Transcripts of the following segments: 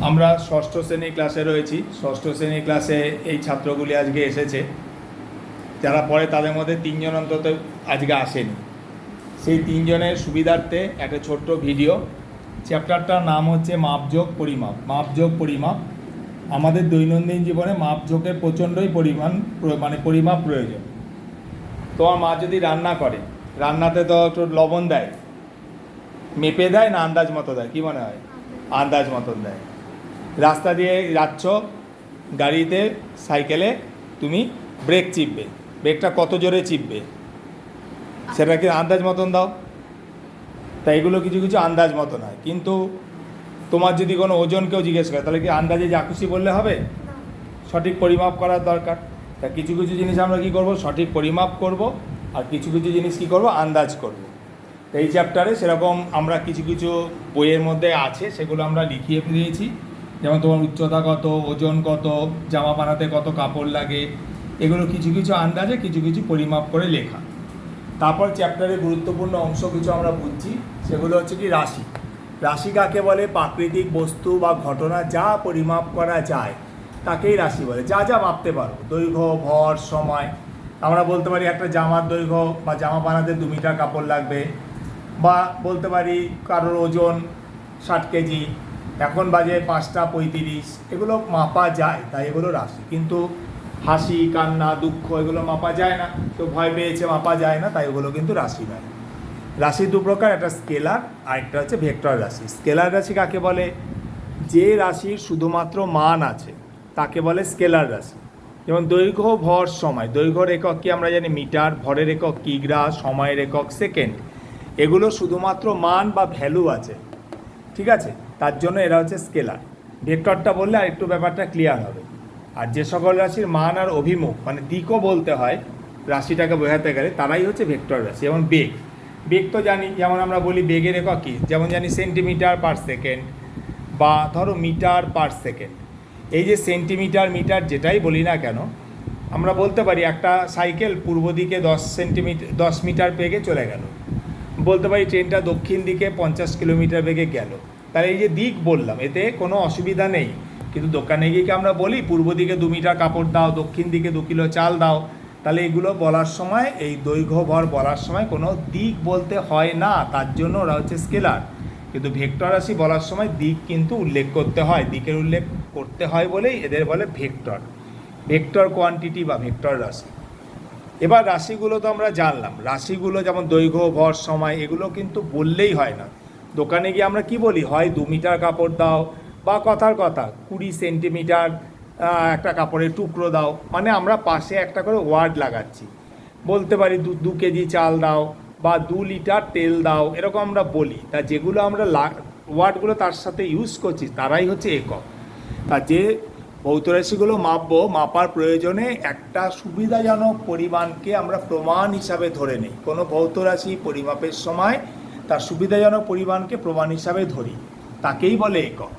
আমরা ষষ্ঠ শ্রেণী ক্লাসে রয়েছি। ষষ্ঠ শ্রেণী ক্লাসে এই ছাত্রগুলি আজকে এসেছে। যারা পড়ে তাদের মধ্যে তিনজন অন্তত আজকে আসেনি। সেই তিনজনের সুবিধার্থে একটা ছোট্ট ভিডিও। চ্যাপ্টারটার নাম হচ্ছে মাপযোগ পরিমাপ। মাপযোগ পরিমাপ আমাদের দৈনন্দিন জীবনে মাপযোগের প্রচণ্ডই পরিমাপ প্রয়োজন। তোমার মা যদি রান্না করে, রান্নাতে তো একটু লবণ দেয়, মেপে দেয় না আন্দাজ মতো দেয়? কী মনে হয়? আন্দাজ মতন দেয়। রাস্তা দিয়ে যাচ্ছ গাড়িতে, সাইকেলে, তুমি ব্রেক চিপবে, ব্রেকটা কত জোরে চিপবে সেটাকে আন্দাজ মতন দাও। তাই এগুলো কিছু কিছু আন্দাজ মতন হয়। কিন্তু তোমার যদি কোনো ওজন কেউ জিজ্ঞেস করে, তাহলে কি আন্দাজে যা খুশি বললে হবে? সঠিক পরিমাপ করার দরকার। তা কিছু কিছু জিনিস আমরা কী করব, সঠিক পরিমাপ করব, আর কিছু কিছু জিনিস কী করব, আন্দাজ করব। তো এই চ্যাপ্টারে সেরকম আমরা কিছু কিছু বইয়ের মধ্যে আছে, সেগুলো আমরা লিখিয়ে দিয়েছি। যেমন তোমার উচ্চতা কত, ওজন কত, জামা বানাতে কত কাপড় লাগে, এগুলো কিছু কিছু আন্দাজে কিছু কিছু পরিমাপ করে লেখা। তারপর চ্যাপ্টারের গুরুত্বপূর্ণ অংশ কিছু আমরা বুঝছি, সেগুলো হচ্ছে কি রাশি। রাশি কাকে বলে? প্রাকৃতিক বস্তু বা ঘটনা যা পরিমাপ করা যায় তাকেই রাশি বলে। যা যা মাপতে পারো, দৈর্ঘ্য, ভর, সময়। আমরা বলতে পারি একটা জামার দৈর্ঘ্য বা জামা বানাতে 2 মিটার কাপড় লাগবে, বা বলতে পারি কারোর ওজন 60 কেজি, এখন বাজে 5:35। এগুলো মাপা যায়, তাই এগুলো রাশি। কিন্তু হাসি, কান্না, দুঃখ এগুলো মাপা যায় না। কেউ ভয় পেয়েছে, মাপা যায় না, তাই ওগুলো কিন্তু রাশি নয়। রাশি দু প্রকার, একটা স্কেলার আর একটা হচ্ছে ভেক্টর রাশি। স্কেলার রাশি কাকে বলে? যে রাশির শুধুমাত্র মান আছে তাকে বলে স্কেলার রাশি। যেমন দৈর্ঘ্য, ভর, সময়। দৈর্ঘ্যর একক কি আমরা জানি মিটার, ভরের একক কিগ্রা, সময়ের একক সেকেন্ড। এগুলো শুধুমাত্র মান বা ভ্যালু আছে, ঠিক আছে? তার জন্য এরা হচ্ছে স্কেলার। ভেক্টরটা বললে আর একটু ব্যাপারটা ক্লিয়ার হবে। আর যে সকল রাশির মান আর অভিমুখ মানে দিকও বলতে হয় রাশিটাকে বোঝাতে গেলে, তারাই হচ্ছে ভেক্টর রাশি। যেমন বেগ, বেগ তো জানি, যেমন আমরা বলি বেগের একক কী, যেমন জানি সেন্টিমিটার পার সেকেন্ড, বা ধরো মিটার পার সেকেন্ড। এই যে সেন্টিমিটার, মিটার যেটাই বলি না কেন, আমরা বলতে পারি একটা সাইকেল পূর্ব দিকে 10 মিটার বেগে চলে গেল, বলতে পারি ট্রেনটা দক্ষিণ দিকে 50 কিলোমিটার বেগে গেল। তাহলে এই যে দিক বললাম, এতে কোনো অসুবিধা নেই। কিন্তু দোকানে গিয়ে কি আমরা বলি পূর্ব দিকে 2 মিটার কাপড় দাও, দক্ষিণ দিকে 2 কিলো চাল দাও? তাহলে এগুলো বলার সময়, এই দৈর্ঘ্য ভর বলার সময় কোনো দিক বলতে হয় না, তার জন্য ওরা হচ্ছে স্কেলার। কিন্তু ভেক্টর রাশি বলার সময় দিক কিন্তু উল্লেখ করতে হয়, দিকের উল্লেখ করতে হয় বলেই এদের বলে ভেক্টর। ভেক্টর কোয়ান্টিটি বা ভেক্টর রাশি। এবার রাশিগুলো তো আমরা জানলাম। রাশিগুলো যেমন দৈর্ঘ্য, ভর, সময়, এগুলো কিন্তু বললেই হয় না। দোকানে গিয়ে আমরা কি বলি? হয় 2 মিটার কাপড় দাও, বা কথার কথা 20 সেন্টিমিটার একটা কাপড়ের টুকরো দাও। মানে আমরা পাশে একটা করে ওয়ার্ড লাগাচ্ছি। বলতে পারি 2 কেজি চাল দাও, বা 2 লিটার তেল দাও, এরকম আমরা বলি। তা যেগুলো আমরা ওয়ার্ডগুলো তার সাথে ইউজ করছি তারাই হচ্ছে একক। তা যে ভৌত রাশিগুলো মাপবো, মাপার প্রয়োজনে একটা সুবিধাজনক পরিমাণকে আমরা প্রমাণ হিসাবে ধরে নিই। কোনো ভৌত রাশি পরিমাপের সময় তার সুবিধাজনক পরিমাণকে প্রমাণ হিসাবে ধরি, তাকেই বলে একক।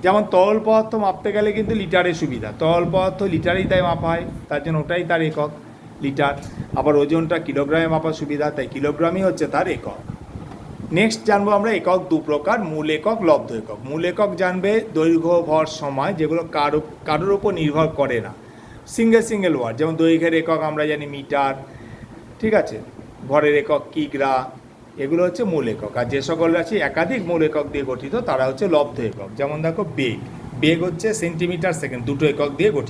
যেমন তরল পদার্থ মাপতে গেলে কিন্তু লিটারের সুবিধা, তরল পদার্থ লিটারেই তাই মাপা হয়, তার জন্য ওটাই তার একক, লিটার। আবার ওজনটা কিলোগ্রামে মাপার সুবিধা, তাই কিলোগ্রামই হচ্ছে তার একক। নেক্সট জানবো আমরা একক 2 প্রকার, মূল একক, লব্ধ একক। মূল একক জানবে দৈর্ঘ্য, ভর, সময়, যেগুলো কারোর উপর নির্ভর করে না, সিঙ্গেল ওয়ার্ড। যেমন দৈর্ঘ্যের একক আমরা জানি মিটার, ঠিক আছে? ভরের একক কিগ্রা, এগুলো হচ্ছে মূল একক। আর যে সকল রাশি একাধিক মূল একক দিয়ে গঠিত তারা হচ্ছে লব্ধ একক। যেমন দেখো বেগ, বেগ হচ্ছে সেন্টিমিটার সেকেন্ড, 2টো একক দিয়ে গঠিত।